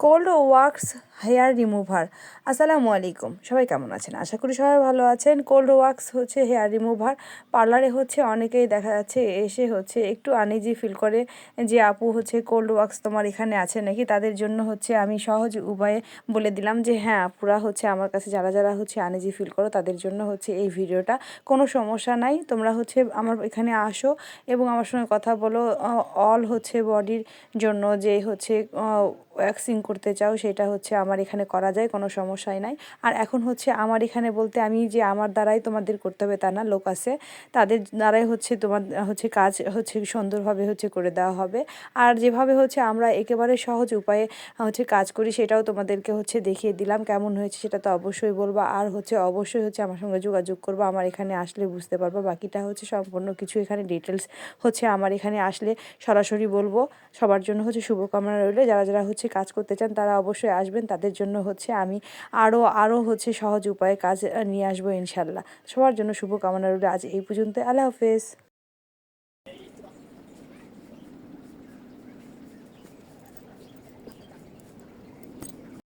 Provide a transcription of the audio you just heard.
Cold wax hair remover. আসসালামু আলাইকুম, সবাই কেমন আছেন? আশা করি সবাই ভালো আছেন। কোল্ড ওয়াক্স হচ্ছে হেয়ার রিমুভার। পার্লারে হচ্ছে অনেকেই দেখা যাচ্ছে এসে হচ্ছে একটু আনইজি ফিল করে যে আপু হচ্ছে কোল্ড ওয়াক্স তোমার এখানে আছে নাকি, তাদের জন্য হচ্ছে আমি সহজ উপায়ে বলে দিলাম যে হ্যাঁ আপুরা হচ্ছে আমার কাছে যারা যারা হচ্ছে আনইজি ফিল করো তাদের জন্য হচ্ছে এই ভিডিওটা। কোনো সমস্যা নাই, তোমরা হচ্ছে আমার এখানে আসো এবং আমার সঙ্গে কথা বলো। অল হচ্ছে বডির জন্য যে হচ্ছে ওয়্যাক্সিং করতে চাও সেটা হচ্ছে আমার এখানে করা যায়, কোনো সমস্যাই নাই। আর এখন হচ্ছে আমার এখানে বলতে আমি যে আমার দ্বারাই তোমাদের করতে হবে তা না, লোক আছে তাদের দ্বারাই হচ্ছে তোমার হচ্ছে কাজ হচ্ছে সুন্দরভাবে হচ্ছে করে দেওয়া হবে। আর যেভাবে হচ্ছে আমরা একেবারে সহজ উপায়ে হচ্ছে কাজ করি সেটাও তোমাদেরকে হচ্ছে দেখিয়ে দিলাম। কেমন হয়েছে সেটা তো অবশ্যই বলবো, আর হচ্ছে অবশ্যই হচ্ছে আমার সঙ্গে যোগাযোগ করবো। আমার এখানে আসলে বুঝতে পারবো, বাকিটা হচ্ছে সম্পূর্ণ কিছু এখানে ডিটেলস হচ্ছে আমার এখানে আসলে সরাসরি বলবো। সবার জন্য হচ্ছে শুভকামনা রইল। যারা যারা হচ্ছে কাজ করতে চান তারা অবশ্যই আসবেন, তাদের জন্য হচ্ছে আমি আরও হচ্ছে সহজ উপায়ে কাজ নিয়ে আসবো ইনশাল্লাহ। সবার জন্য শুভকামনা রইল। আজ এই পর্যন্ত, আল্লাহ হাফেজ।